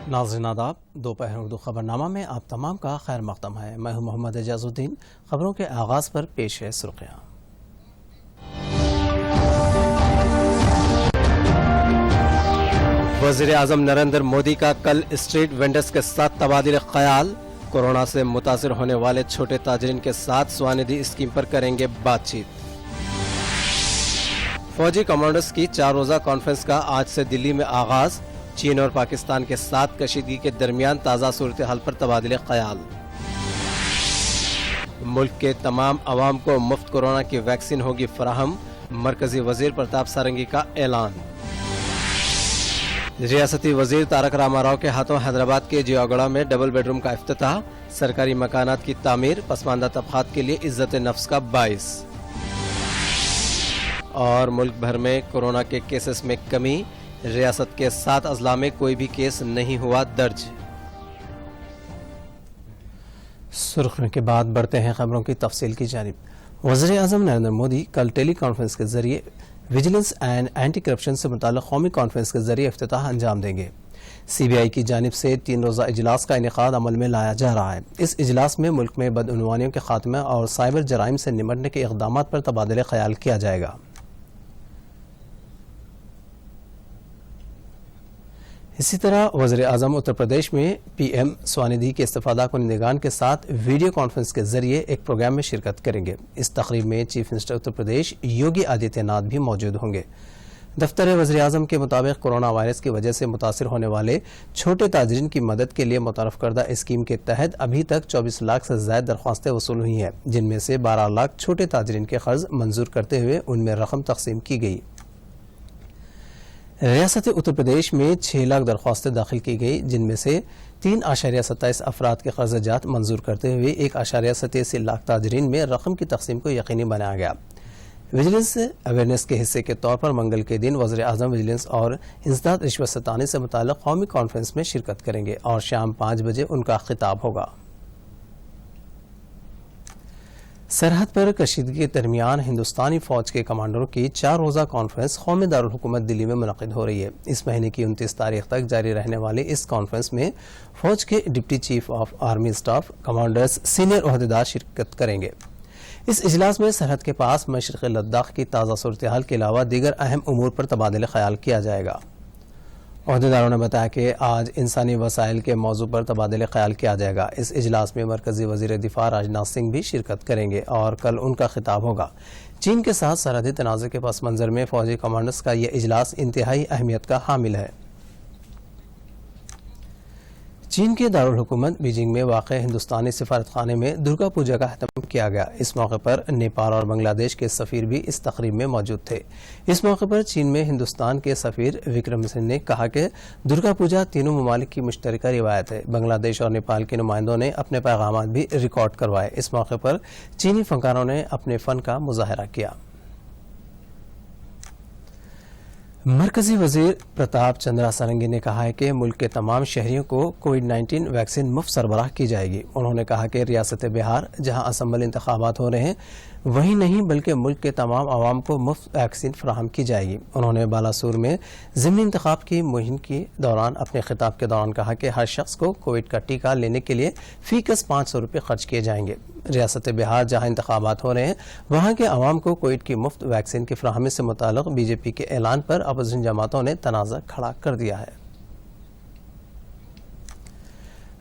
ناظرین آداب، دوپہر اردو خبرنامہ میں آپ تمام کا خیر مقدم ہے۔ میں ہوں محمد اعجاز الدین۔ خبروں کے آغاز پر پیش ہے سرخیاں۔ وزیر اعظم نریندر مودی کا کل اسٹریٹ وینڈرز کے ساتھ تبادلہ خیال، کورونا سے متاثر ہونے والے چھوٹے تاجرین کے ساتھ سواندھی اسکیم پر کریں گے بات چیت۔ فوجی کمانڈرز کی 4 روزہ کانفرنس کا آج سے دلی میں آغاز، چین اور پاکستان کے ساتھ کشیدگی کے درمیان تازہ صورتحال پر تبادلہ خیال۔ ملک کے تمام عوام کو مفت کورونا کی ویکسین ہوگی فراہم، مرکزی وزیر پرتاپ سارنگی کا اعلان۔ ریاستی وزیر تارک راما راؤ کے ہاتھوں حیدرآباد کے جیاگڑھا میں ڈبل بیڈ روم کا افتتاح، سرکاری مکانات کی تعمیر پسماندہ طبقات کے لیے عزت نفس کا باعث۔ اور ملک بھر میں کورونا کے کیسز میں کمی، ریاست کے 7 اضلاع میں کوئی بھی کیس نہیں ہوا درج۔ سرخیوں کے بعد بڑھتے ہیں خبروں کی تفصیل کی جانب۔ وزیر اعظم نریندر مودی کل ٹیلی کانفرنس کے ذریعے ویجیلنس اینڈ اینٹی کرپشن سے متعلق قومی کانفرنس کے ذریعے افتتاح انجام دیں گے۔ سی بی آئی کی جانب سے 3 روزہ اجلاس کا انعقاد عمل میں لایا جا رہا ہے۔ اس اجلاس میں ملک میں بدعنوانیوں کے خاتمہ اور سائبر جرائم سے نمٹنے کے اقدامات پر تبادلہ خیال کیا جائے گا۔ اسی طرح وزیر اعظم اتر پردیش میں پی ایم سواندھی کے استفادہ کنندگان کے ساتھ ویڈیو کانفرنس کے ذریعے ایک پروگرام میں شرکت کریں گے۔ اس تقریب میں چیف منسٹر اتر پردیش یوگی آدتیہ ناتھ بھی موجود ہوں گے۔ دفتر وزیر اعظم کے مطابق کورونا وائرس کی وجہ سے متاثر ہونے والے چھوٹے تاجرین کی مدد کے لیے متعارف کردہ اسکیم کے تحت ابھی تک 24 لاکھ سے زائد درخواستیں وصول ہوئی ہیں، جن میں سے 12 لاکھ چھوٹے تاجرین کے قرض منظور کرتے ہوئے ان میں رقم تقسیم کی گئی۔ ریاست اتر پردیش میں 6 لاکھ درخواستیں داخل کی گئی، جن میں سے 3.27 افراد کے قرض جات منظور کرتے ہوئے 1.87 لاکھ تاجرین میں رقم کی تقسیم کو یقینی بنایا گیا۔ ویجیلنس اویئرنیس کے حصے کے طور پر منگل کے دن وزیر اعظم ویجیلنس اور انسداد رشوت ستانی سے متعلق قومی کانفرنس میں شرکت کریں گے اور شام 5 بجے ان کا خطاب ہوگا۔ سرحد پر کشیدگی کے درمیان ہندوستانی فوج کے کمانڈروں کی 4 روزہ کانفرنس قومی دارالحکومت دلی میں منعقد ہو رہی ہے۔ اس مہینے کی 29 تاریخ تک جاری رہنے والی اس کانفرنس میں فوج کے deputy chief of army staff, commanders, senior عہدیدار شرکت کریں گے۔ اس اجلاس میں سرحد کے پاس مشرقی لداخ کی تازہ صورتحال کے علاوہ دیگر اہم امور پر تبادلہ خیال کیا جائے گا۔ عہدیداروں نے بتایا کہ آج انسانی وسائل کے موضوع پر تبادلہ خیال کیا جائے گا۔ اس اجلاس میں مرکزی وزیر دفاع راجناتھ سنگھ بھی شرکت کریں گے اور کل ان کا خطاب ہوگا۔ چین کے ساتھ سرحدی تنازع کے پس منظر میں فوجی کمانڈرز کا یہ اجلاس انتہائی اہمیت کا حامل ہے۔ چین کے دارالحکومت بیجنگ میں واقع ہندوستانی سفارت خانے میں درگا پوجا کا اہتمام کیا گیا۔ اس موقع پر نیپال اور بنگلہ دیش کے سفیر بھی اس تقریب میں موجود تھے۔ اس موقع پر چین میں ہندوستان کے سفیر وکرم سنگھ نے کہا کہ درگا پوجا تینوں ممالک کی مشترکہ روایت ہے۔ بنگلہ دیش اور نیپال کے نمائندوں نے اپنے پیغامات بھی ریکارڈ کروائے۔ اس موقع پر چینی فنکاروں نے اپنے فن کا مظاہرہ کیا۔ مرکزی وزیر پرتاپ چندرا سارنگی نے کہا ہے کہ ملک کے تمام شہریوں کو کووڈ-19 ویکسین مفت سربراہ کی جائے گی۔ انہوں نے کہا کہ ریاست بہار، جہاں اسمبلی انتخابات ہو رہے ہیں، وہی نہیں بلکہ ملک کے تمام عوام کو مفت ویکسین فراہم کی جائے گی۔ انہوں نے بالاسور میں ضمنی انتخاب کی مہم کے دوران اپنے خطاب کے دوران کہا کہ ہر شخص کو کووڈ کا ٹیکہ لینے کے لیے فی کس 500 روپے خرچ کیے جائیں گے۔ ریاست بہار جہاں انتخابات ہو رہے ہیں، وہاں کے عوام کو کووڈ کی مفت ویکسین کی فراہمی سے متعلق بی جے پی کے اعلان پر اپوزیشن جماعتوں نے تنازع کھڑا کر دیا ہے۔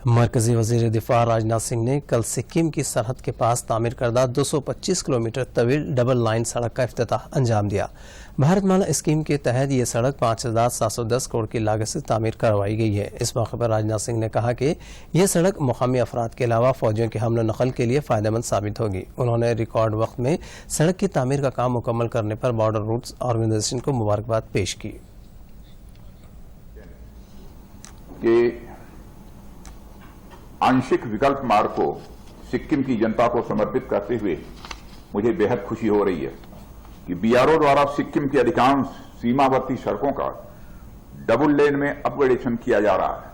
مرکزی وزیر دفاع راجناتھ سنگھ نے کل سکم کی سرحد کے پاس تعمیر کردہ 225 کلومیٹر طویل ڈبل لائن سڑک کا افتتاح انجام دیا۔ بھارت مالا اسکیم کے تحت یہ سڑک 5710 کروڑ کی لاگت سے تعمیر کروائی گئی ہے۔ اس موقع پر راجناتھ سنگھ نے کہا کہ یہ سڑک مقامی افراد کے علاوہ فوجیوں کے حمل و نقل کے لیے فائدہ مند ثابت ہوگی۔ انہوں نے ریکارڈ وقت میں سڑک کی تعمیر کا کام مکمل کرنے پر بارڈر روٹس آرگنائزیشن کو مبارکباد پیش کی۔ आंशिक विकल्प मार्ग को सिक्किम की जनता को समर्पित करते हुए मुझे बेहद खुशी हो रही है कि बीआरओ द्वारा सिक्किम की अधिकांश सीमावर्ती सड़कों का डबल लेन में अपग्रेडेशन किया जा रहा है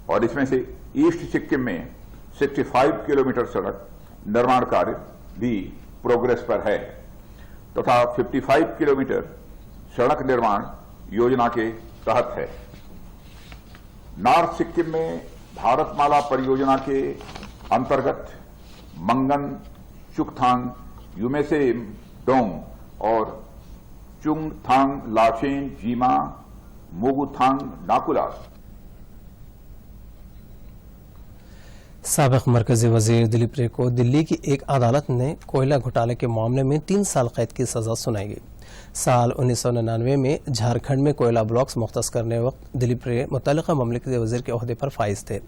और इसमें से ईस्ट सिक्किम में 65 किलोमीटर सड़क निर्माण कार्य भी प्रोग्रेस पर है तथा 55 किलोमीटर सड़क निर्माण योजना के तहत है। नॉर्थ सिक्किम में भारतमाला परियोजना के अंतर्गत मंगन, चुकथांग, युमेसेम डोंग और चुंगथांग, लाचेन, जीमा, मोगुथांग, नाकुला साबिक मरकजी वजीर दिलीप रे को दिल्ली की एक अदालत ने कोयला घोटाले के मामले में 3 साल कैद की सजा सुनाई गई। साल 1999 में झारखंड में कोयला ब्लॉक्स मुख्तस करने वक्त दिलीप रे मुतल्लिका ममलिकती वजीर के ओहदे पर फाइज थे।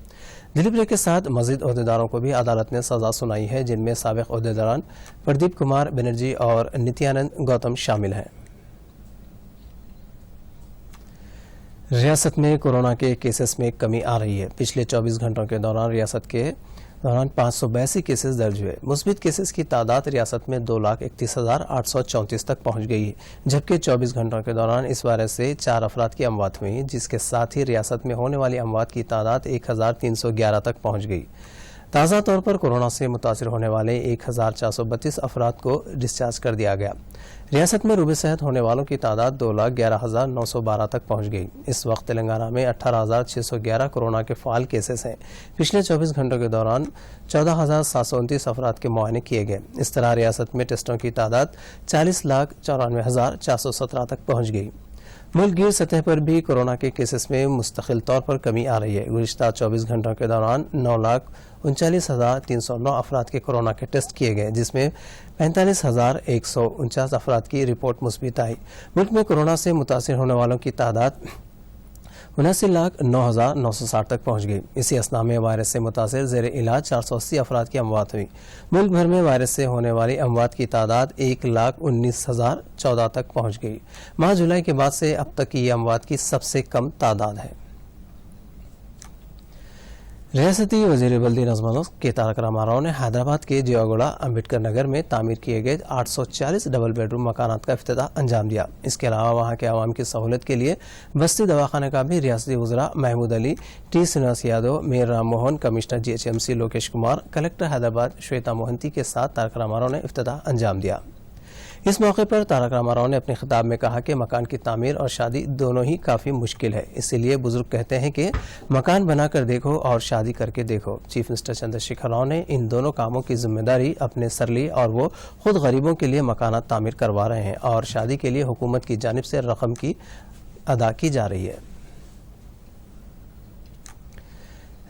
दिलीप रे के साथ मजीद ओहदेदारों को भी अदालत ने सजा सुनाई है, जिनमें साबिक ओहदेदारान प्रदीप कुमार बनर्जी और नित्यानंद गौतम शामिल हैं। रियासत में कोरोना के केसेस में कमी आ रही है। पिछले 24 घंटों के दौरान रियासत के 582 केसेस दर्ज हुए। मुस्बित केसेस की तादाद रियासत में 2,31,834 तक पहुंच गई है, जबकि 24 घंटों के दौरान इस वायरस से 4 अफराद की अमवात हुई, जिसके साथ ही रियासत में होने वाली अमवात की तादाद 1,311 तक पहुंच गई। ताज़ा तौर पर कोरोना से मुतासिर होने वाले 1,432 अफराद को डिस्चार्ज कर दिया गया। रियासत में रूबे सेहत होने वालों की तादाद 2,11,912 तक पहुंच गई। इस वक्त तेलंगाना में 18,611 कोरोना के फाल केसेस हैं। पिछले 24 घंटों के दौरान 14,729 अफराद के मुआयने किए गए। इस तरह रियासत में टेस्टों की तादाद 40,94,417 तक पहुंच गई। मुल्क गिर सतह पर भी कोरोना के केसेस में मुस्तकिल तौर पर कमी आ रही है। गुज़िश्ता 24 घंटों के दौरान 9,39,309 अफराद के कोरोना के टेस्ट किए गए, जिसमें 45,149 अफराद की रिपोर्ट मुस्बित आई। मुल्क में कोरोना से मुतासिर होने वालों की तादाद 79,09,960 तक पहुंच गई। इसी असना में वायरस से मुतासिर ज़ेर इलाज 480 अफराद की अमवात हुई। मुल्क भर में वायरस से होने वाली अमवात की तादाद 1,19,014 तक पहुंच गई। माह जुलाई के बाद से अब तक की ये अमवात की सबसे कम तादाद है। रियासती वज़ीर बल्दी नज़्म के तारक रामाराव ने हैदराबाद के जियागोड़ा अम्बेडकर नगर में तामीर किए गए 840 डबल बेडरूम मकानात का इफ्तिताह अंजाम दिया। इसके अलावा वहाँ के आवाम की सहूलत के लिए बस्ती दवाखाने का भी रियासती वज़रा Mahmood Ali, T Srinivas Yadav, mayor Ram Mohan, commissioner GHMC Lokesh Kumar, collector Hyderabad Shweta Mohanty के साथ तारक रामाराव ने इफ्तिताह अंजाम दिया। इस मौके पर तारक रामाराव ने अपने खिताब में कहा कि मकान की तामीर और शादी दोनों ही काफ़ी मुश्किल है, इसीलिए बुजुर्ग कहते हैं कि मकान बनाकर देखो और शादी करके देखो। चीफ मिनिस्टर चंद्रशेखर राव ने इन दोनों कामों की जिम्मेदारी अपने सर ली और वो खुद गरीबों के लिए मकानात तामीर करवा रहे हैं और शादी के लिए हुकूमत की जानिब से रकम की अदा की जा रही है।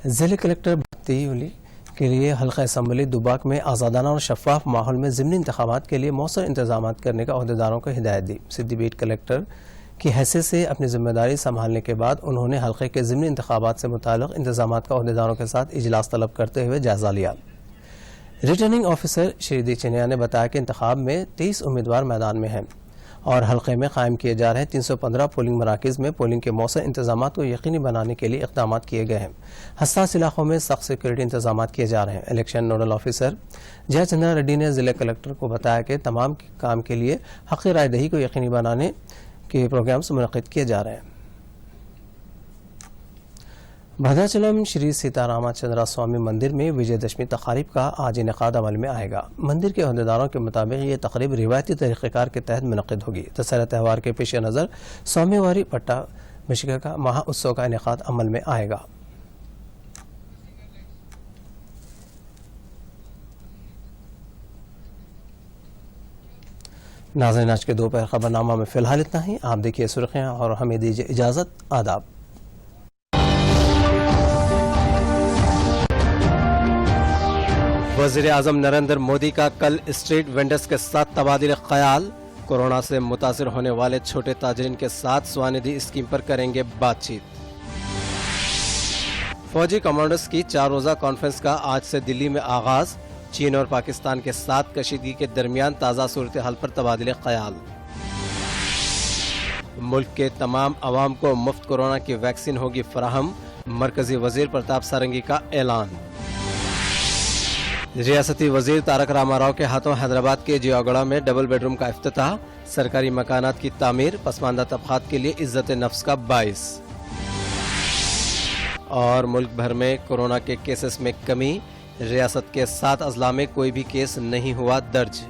जिले कलेक्टर भक्ति के लिए हल्का असम्बली दुबाक में आज़ादाना और शफाफ माहौल में ज़िमनी इंतखाबात के लिए मौसर इंतजाम करने का ओहदेदारों को हिदायत दी। सिद्दीपेट कलेक्टर की हैसियत से अपनी जिम्मेदारी संभालने के बाद उन्होंने हल्के के ज़िमनी इंतखाबात से मुताल्लिक़ इंतजाम का ओहदेदारों के साथ इजलास तलब करते हुए जायज़ा लिया। रिटर्निंग ऑफिसर श्रीदी चिनिया ने बताया कि इंतखाब में 23 उम्मीदवार मैदान में हैं और हल्के में कायम किए जा रहे 315 पोलिंग मराकज़ में पोलिंग के मौसर इंतजाम को यकीनी बनाने के लिए इक़दाम किए गए हैं। हसास इलाकों में सख्त सिक्योरिटी इंतजाम किए जा रहे हैं। Election nodal officer Jaichandra Reddy ने ज़िले कलेक्टर को बताया कि तमाम काम के लिए हक़ राय दही को यकीनी बनाने के प्रोग्राम्स मुनक़िद किए जा रहे हैं। भद्राचलम श्री सीतारामचंद्र स्वामी मंदिर में विजयदशमी तक़रीब का आज इनेकाद अमल में आएगा। मंदिर के अहदेदारों के मुताबिक ये तक़रीब रिवायती तरीक़ेकार के तहत मुनक़िद होगी। दशहरा त्यौहार के पेश नज़र स्वामीवारी पट्टा मिशिका का महा उत्सव का इनेकाद अमल में आएगा। नाज़रीन, आज के दोपहर खबरनामा में फ़िलहाल इतना ही। आप देखिए सुर्खियाँ और हमें दीजिए इजाज़त। आदाब। वज़ीर आज़म नरेंद्र मोदी का कल स्ट्रीट वेंडर्स के साथ तबादिल ख्याल। कोरोना से मुतासिर होने वाले छोटे ताजरीन के साथ स्वानिधि स्कीम पर करेंगे बातचीत। फौजी कमांडर्स की 4 रोज़ा कॉन्फ्रेंस का आज से दिल्ली में आगाज। चीन और पाकिस्तान के साथ कशीदगी के दरमियान ताज़ा सूरत हाल पर तबादिल ख्याल। मुल्क के तमाम अवाम को मुफ्त कोरोना की वैक्सीन होगी फराहम। मरकजी वजीर प्रताप सारंगी का ऐलान। रियासती वजीर तारक रामाराव के हाथों हैदराबाद के जियागोड़ा में डबल बेडरूम का इफ्तिताह। सरकारी मकानात की तामीर पसमानदा तबकात के लिए इज्जत नफ्स का बाइस। और मुल्क भर में कोरोना के केसेस में कमी। रियासत के 7 अजला में कोई भी केस नहीं हुआ दर्ज।